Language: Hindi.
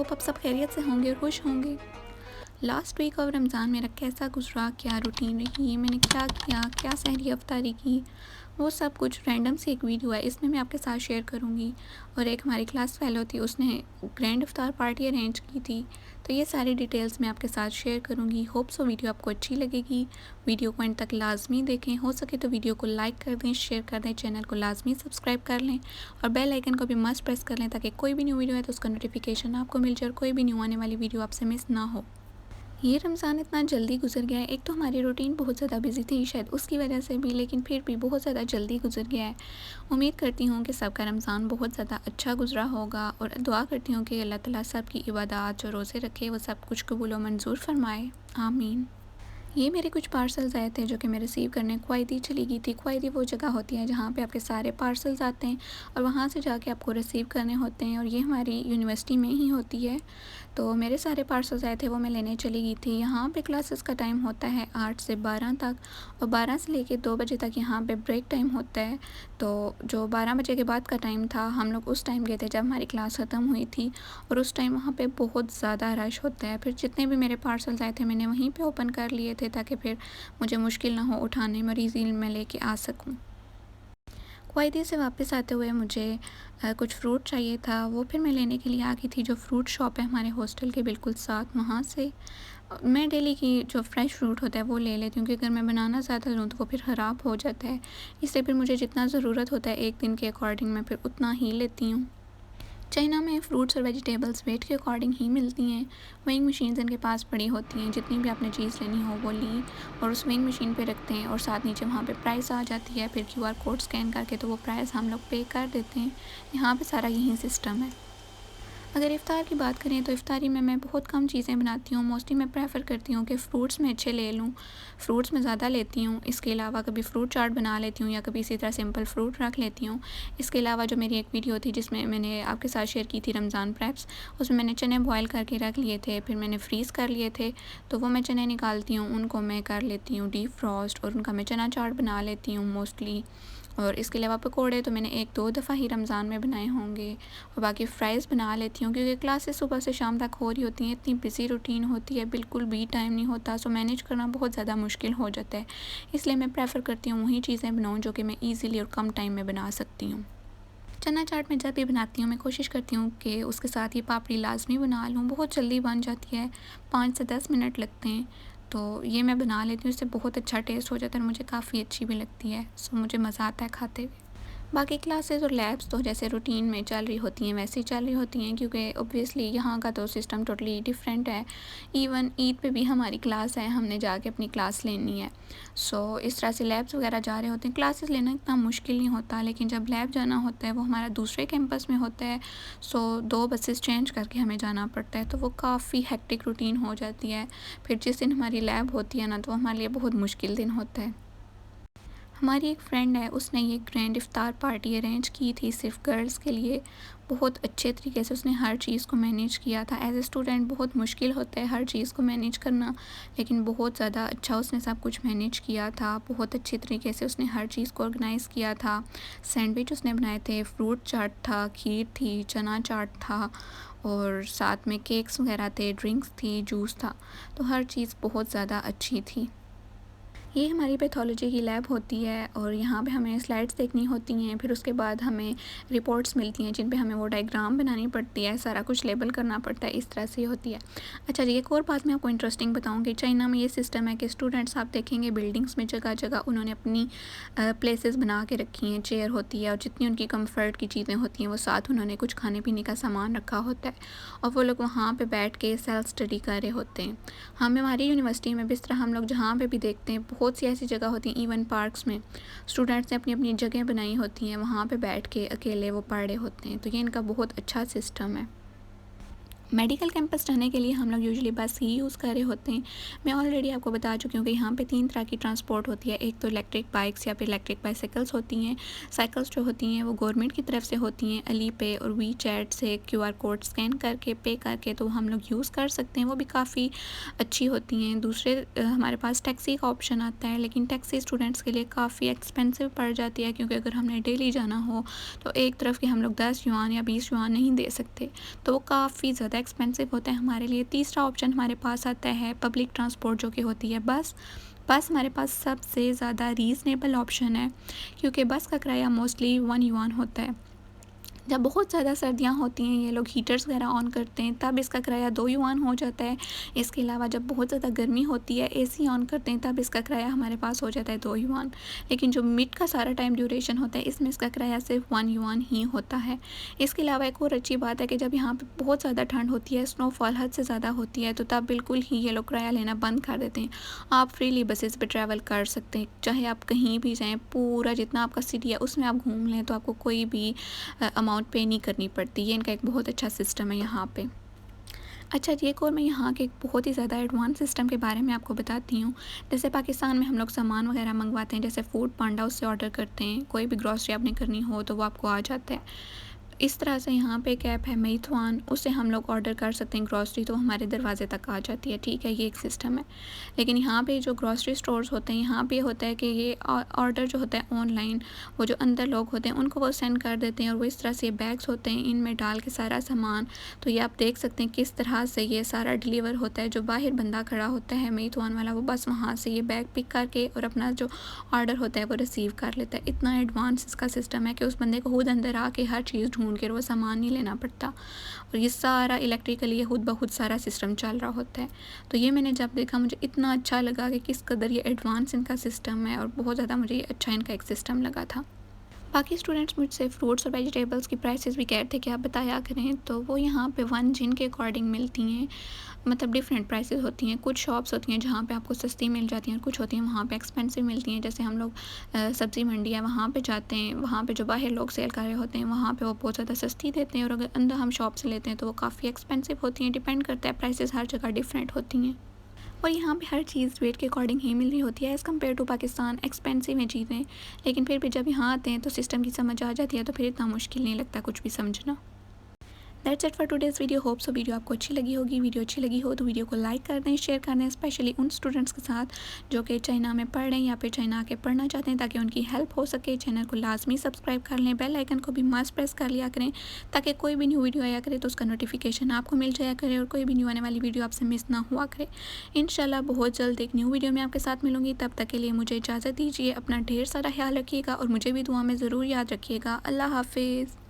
होप आप सब खैरियत से होंगे और खुश होंगे। लास्ट वीक ऑफ रमज़ान मेरा कैसा गुजरा, क्या रूटीन रही, मैंने क्या किया, क्या सहरी अफ्तारी की, वो सब कुछ रैंडम से एक वीडियो है, इसमें मैं आपके साथ शेयर करूँगी। और एक हमारी क्लास फेलो थी, उसने ग्रैंड इफ्तार पार्टी अरेंज की थी, तो ये सारी डिटेल्स मैं आपके साथ शेयर करूँगी। होप सो वीडियो आपको अच्छी लगेगी। वीडियो को एंड तक लाजमी देखें, हो सके तो वीडियो को लाइक कर दें, शेयर कर दें, चैनल को लाजमी सब्सक्राइब कर लें और बेल आइकन को भी मस्ट प्रेस कर लें ताकि कोई भी न्यू वीडियो है तो उसका नोटिफिकेशन आपको मिल जाए और कोई भी न्यू आने वाली वीडियो आपसे मिस ना हो। ये रमज़ान इतना जल्दी गुजर गया है, एक तो हमारी रूटीन बहुत ज़्यादा बिजी थी शायद उसकी वजह से भी, लेकिन फिर भी बहुत ज़्यादा जल्दी गुजर गया है। उम्मीद करती हूँ कि सबका रमज़ान बहुत ज़्यादा अच्छा गुजरा होगा और दुआ करती हूँ कि अल्लाह ताला सबकी इबादत जो रोज़े रखे वो सब कुछ कबूल व मंजूर फरमाए। आमीन। ये मेरे कुछ पार्सल्स आए थे जो कि मैं रिसीव करने कुवैती चली गई थी। कुवैती वो जगह होती है जहाँ पे आपके सारे पार्सल्स आते हैं और वहाँ से जाके आपको रिसीव करने होते हैं, और ये हमारी यूनिवर्सिटी में ही होती है। तो मेरे सारे पार्सल्स आए थे, वो मैं लेने चली गई थी। यहाँ पे क्लासेस का टाइम होता है 8 से 12 तक और 12 से लेके 2 बजे तक यहाँ पे ब्रेक टाइम होता है। तो जो 12 बजे के बाद का टाइम था, हम लोग उस टाइम गए थे जब हमारी क्लास ख़त्म हुई थी, और उस टाइम वहाँ पे बहुत ज़्यादा रश होता है। फिर जितने भी मेरे पार्सल्स आए थे मैंने वहीं पे ओपन कर लिए थे ताकि फिर मुझे मुश्किल ना हो उठाने में और ईज़िली मैं लेके आ सकूँ। कुवैती से वापस आते हुए मुझे कुछ फ्रूट चाहिए था, वो फिर मैं लेने के लिए आ गई थी। जो फ्रूट शॉप है हमारे हॉस्टल के बिल्कुल साथ, वहाँ से मैं डेली की जो फ्रेश फ्रूट होता है वो ले लेती हूँ, क्योंकि अगर मैं बनाना ज़्यादा लूँ तो वो फिर ख़राब हो जाता है। इसलिए फिर मुझे जितना ज़रूरत होता है एक दिन के अकॉर्डिंग मैं फिर उतना ही लेती हूँ। चाइना में फ्रूट्स और वेजिटेबल्स वेट के अकॉर्डिंग ही मिलती हैं। वेइंग मशीन्स इनके पास पड़ी होती हैं, जितनी भी आपने चीज़ लेनी हो वो ली और उस वेइंग मशीन पे रखते हैं और साथ नीचे वहाँ पे प्राइस आ जाती है। फिर क्यूआर कोड स्कैन करके तो वो प्राइस हम लोग पे कर देते हैं। यहाँ पे सारा यही सिस्टम है। अगर इफ़्तार की बात करें तो इफ़्तारी में मैं बहुत कम चीज़ें बनाती हूँ। मोस्टली मैं प्रेफ़र करती हूँ कि फ़्रूट्स मैं अच्छे ले लूँ, फ़्रूट्स मैं ज़्यादा लेती हूँ। इसके अलावा कभी फ़्रूट चाट बना लेती हूँ या कभी इसी तरह सिंपल फ़्रूट रख लेती हूँ। इसके अलावा जो मेरी एक वीडियो थी जिसमें मैंने आपके साथ शेयर की थी रमज़ान प्रेप्स, उसमें मैंने चने बॉयल करके रख लिए थे, फिर मैंने फ्रीज़ कर लिए थे, तो वो मैं चने निकालती हूँ, उनको मैं कर लेती हूँ डीप फ्रॉस्ट और उनका मैं चना चाट बना लेती हूँ मोस्टली। और इसके अलावा पकोड़े तो मैंने 1-2 दफ़ा ही रमज़ान में बनाए होंगे और बाकी फ़्राइज़ बना लेती हूँ, क्योंकि क्लासेस सुबह से शाम तक हो रही होती हैं। इतनी बिज़ी रूटीन होती है, बिल्कुल भी टाइम नहीं होता, सो मैनेज करना बहुत ज़्यादा मुश्किल हो जाता है। इसलिए मैं प्रेफ़र करती हूँ वही चीज़ें बनाऊँ जो कि मैं ईज़िली और कम टाइम में बना सकती हूँ। चना चाट मैं जब भी बनाती हूँ मैं कोशिश करती हूँ कि उसके साथ ही पापड़ी लाज़मी बना लूँ। बहुत जल्दी बन जाती है, 5 से 10 मिनट लगते हैं। तो ये मैं बना लेती हूँ, इससे बहुत अच्छा टेस्ट हो जाता है और मुझे काफ़ी अच्छी भी लगती है। सो मुझे मज़ा आता है खाते हुए। बाकी क्लासेस और लैब्स तो जैसे रूटीन में चल रही होती हैं वैसे ही चल रही होती हैं, क्योंकि ऑब्वियसली यहाँ का तो सिस्टम टोटली डिफरेंट है। इवन ईद पे भी हमारी क्लास है, हमने जाके अपनी क्लास लेनी है। सो इस तरह से लैब्स वगैरह जा रहे होते हैं। क्लासेस लेना इतना मुश्किल नहीं होता, लेकिन जब लैब जाना होता है वो हमारा दूसरे कैंपस में होता है। सो 2 बसेस चेंज करके हमें जाना पड़ता है, तो वो काफ़ी हेक्टिक रूटीन हो जाती है। फिर जिस दिन हमारी लैब होती है ना, तो हमारे लिए बहुत मुश्किल दिन होता है। हमारी एक फ्रेंड है, उसने ये ग्रैंड इफ्तार पार्टी अरेंज की थी सिर्फ गर्ल्स के लिए। बहुत अच्छे तरीके से उसने हर चीज़ को मैनेज किया था। एज ए स्टूडेंट बहुत मुश्किल होता है हर चीज़ को मैनेज करना, लेकिन बहुत ज़्यादा अच्छा उसने सब कुछ मैनेज किया था। बहुत अच्छे तरीके से उसने हर चीज़ को ऑर्गेनाइज़ किया था। सैंडविच उसने बनाए थे, फ्रूट चाट था, खीर थी, चना चाट था और साथ में केक्स वगैरह थे, ड्रिंक्स थी, जूस था। तो हर चीज़ बहुत ज़्यादा अच्छी थी। ये हमारी पैथोलॉजी की लैब होती है और यहाँ पे हमें स्लाइड्स देखनी होती हैं। फिर उसके बाद हमें रिपोर्ट्स मिलती हैं जिन पे हमें वो डायग्राम बनानी पड़ती है, सारा कुछ लेबल करना पड़ता है, इस तरह से होती है। अच्छा जी, एक और बात मैं आपको इंटरेस्टिंग बताऊँगी। चाइना में ये सिस्टम है कि स्टूडेंट्स आप देखेंगे बिल्डिंग्स में जगह जगह उन्होंने अपनी प्लेसेस बना के रखी हैं, चेयर होती है और जितनी उनकी कम्फर्ट की चीज़ें होती हैं वो साथ उन्होंने कुछ खाने पीने का सामान रखा होता है और वो लोग वहाँ पर बैठ के सेल्फ स्टडी कर रहे होते हैं। हमारी यूनिवर्सिटी में भी इस तरह हम लोग जहाँ पे भी देखते हैं बहुत सी ऐसी जगह होती हैं, इवन पार्क्स में स्टूडेंट्स ने अपनी अपनी जगह बनाई होती हैं, वहाँ पे बैठ के अकेले वो पढ़ रहे होते हैं। तो ये इनका बहुत अच्छा सिस्टम है। मेडिकल कैंपस जाने के लिए हम लोग यूजुअली बस ही यूज़ कर रहे होते हैं। मैं ऑलरेडी आपको बता चुकी हूँ कि यहाँ पे 3 तरह की ट्रांसपोर्ट होती है। एक तो इलेक्ट्रिक बाइक्स या फिर इलेक्ट्रिक बाइसाइकिल्स होती हैं। साइकिल्स जो होती हैं वो गवर्नमेंट की तरफ से होती हैं, अली पे और वी चैट से क्यूआर कोड स्कैन करके पे करके तो हम लोग यूज़ कर सकते हैं, वो भी काफ़ी अच्छी होती हैं। दूसरे हमारे पास टैक्सी का ऑप्शन आता है, लेकिन टैक्सी स्टूडेंट्स के लिए काफ़ी एक्सपेंसिव पड़ जाती है, क्योंकि अगर हमने डेली जाना हो तो एक तरफ के हम लोग 10 युआन या 20 युआन नहीं दे सकते, तो वो काफ़ी ज़्यादा एक्सपेंसिव होता है हमारे लिए। तीसरा ऑप्शन हमारे पास आता है पब्लिक ट्रांसपोर्ट, जो कि होती है बस। बस हमारे पास सबसे ज़्यादा रीज़नेबल ऑप्शन है, क्योंकि बस का किराया मोस्टली 1 युआन होता है। जब बहुत ज़्यादा सर्दियाँ होती हैं, ये लोग हीटर्स वगैरह ऑन करते हैं, तब इसका किराया 2 युआन हो जाता है। इसके अलावा जब बहुत ज़्यादा गर्मी होती है, एसी ऑन करते हैं, तब इसका किराया हमारे पास हो जाता है 2 युआन। लेकिन जो मिड का सारा टाइम ड्यूरेशन होता है, इसमें इसका किराया सिर्फ 1 युआन ही होता है। इसके अलावा एक और अच्छी बात है कि जब यहाँ पे बहुत ज़्यादा ठंड होती है, स्नोफॉल हद से ज़्यादा होती है, तो तब बिल्कुल ही ये लोग किराया लेना बंद कर देते हैं। आप फ्रीली बसेस पे ट्रैवल कर सकते हैं, चाहे आप कहीं भी जाएँ, पूरा जितना आपका सिटी है उसमें आप घूम लें, तो आपको कोई भी अमाउंट पे नहीं करनी पड़ती। ये इनका एक बहुत अच्छा सिस्टम है यहाँ पे। अच्छा जी, एक और मैं यहाँ के एक बहुत ही ज़्यादा एडवांस सिस्टम के बारे में आपको बताती हूँ। जैसे पाकिस्तान में हम लोग सामान वगैरह मंगवाते हैं, जैसे फूड पांडा, उससे ऑर्डर करते हैं, कोई भी ग्रॉसरी आपने करनी हो तो वो आपको आ जाता है। इस तरह से यहाँ पे एक ऐप है मेituan, उससे हम लोग ऑर्डर कर सकते हैं ग्रॉसरी, तो हमारे दरवाजे तक आ जाती है। ठीक है, ये एक सिस्टम है। लेकिन यहाँ पे जो ग्रॉसरी स्टोर्स होते हैं, यहाँ पे होता है कि ये ऑर्डर जो होता है ऑनलाइन, वो जो अंदर लोग होते हैं उनको वो सेंड कर देते हैं, और वो इस तरह से बैग्स होते हैं, इनमें डाल के सारा सामान। तो ये आप देख सकते हैं किस तरह से ये सारा डिलीवर होता है। जो बाहर बंदा खड़ा होता है मेituan वाला, वो बस वहाँ से ये बैग पिक करके और अपना जो ऑर्डर होता है वो रिसीव कर लेता है। इतना एडवांस इसका सिस्टम है कि उस बंदे को खुद अंदर आके हर चीज़ ढूंढ के वो सामान नहीं लेना पड़ता, और ये सारा इलेक्ट्रिकली ये खुद ब खुद सारा सिस्टम चल रहा होता है। तो ये मैंने जब देखा, मुझे इतना अच्छा लगा कि किस कदर ये एडवांस इनका सिस्टम है, और बहुत ज़्यादा मुझे ये अच्छा इनका एक सिस्टम लगा था। बाकी स्टूडेंट्स मुझसे फ्रूट्स और वेजिटेबल्स की प्राइसेस भी कह रहे थे कि आप बताया करें, तो वो यहाँ पे 1 जिन के अकॉर्डिंग मिलती हैं। मतलब डिफरेंट प्राइसेस होती हैं। कुछ शॉप्स होती हैं जहाँ पे आपको सस्ती मिल जाती हैं, और कुछ होती हैं वहाँ पे एक्सपेंसिव मिलती हैं। जैसे हम लोग सब्ज़ी मंडी है वहाँ पे जाते हैं, वहाँ पे जो बाहर लोग सेल कर रहे होते हैं वहाँ पे वो बहुत ज़्यादा सस्ती देते हैं, और अगर अंदर हम शॉप से लेते हैं तो वो काफ़ी एक्सपेंसिव होती हैं। डिपेंड करता है, प्राइसेस हर जगह डिफरेंट होती हैं, और यहाँ पे हर चीज़ रेट के अकॉर्डिंग ही मिल रही होती है। As compare to Pakistan expensive हैं चीज़ें, लेकिन फिर भी जब यहाँ आते हैं तो सिस्टम की समझ आ जाती है, तो फिर इतना मुश्किल नहीं लगता कुछ भी समझना। That's it for today's video. Hope so video आपको अच्छी लगी होगी। वीडियो अच्छी लगी हो तो वीडियो को लाइक कर दें, शेयर कर दें, स्पेशली उन स्टूडेंट्स के साथ जो कि चाइना में पढ़ रहे हैं या फिर चाइना आके पढ़ना चाहते हैं, ताकि उनकी हेल्प हो सके। चैनल को लाजमी सब्सक्राइब कर लें, बेल आइकन को भी मस्ट प्रेस कर लिया करें, ताकि कोई भी न्यू वीडियो आया करे तो उसका नोटिफिकेशन आपको मिल जाया करे, और कोई भी न्यू आने वाली वीडियो आपसे मिस ना हुआ करे। इंशाल्लाह बहुत जल्द एक न्यू वीडियो में आपके साथ मिलूंगी। तब तक के लिए मुझे इजाज़त दीजिए। अपना ढेर सारा ख्याल रखिएगा, और मुझे भी दुआ में ज़रूर याद रखिएगा। अल्लाह हाफिज़।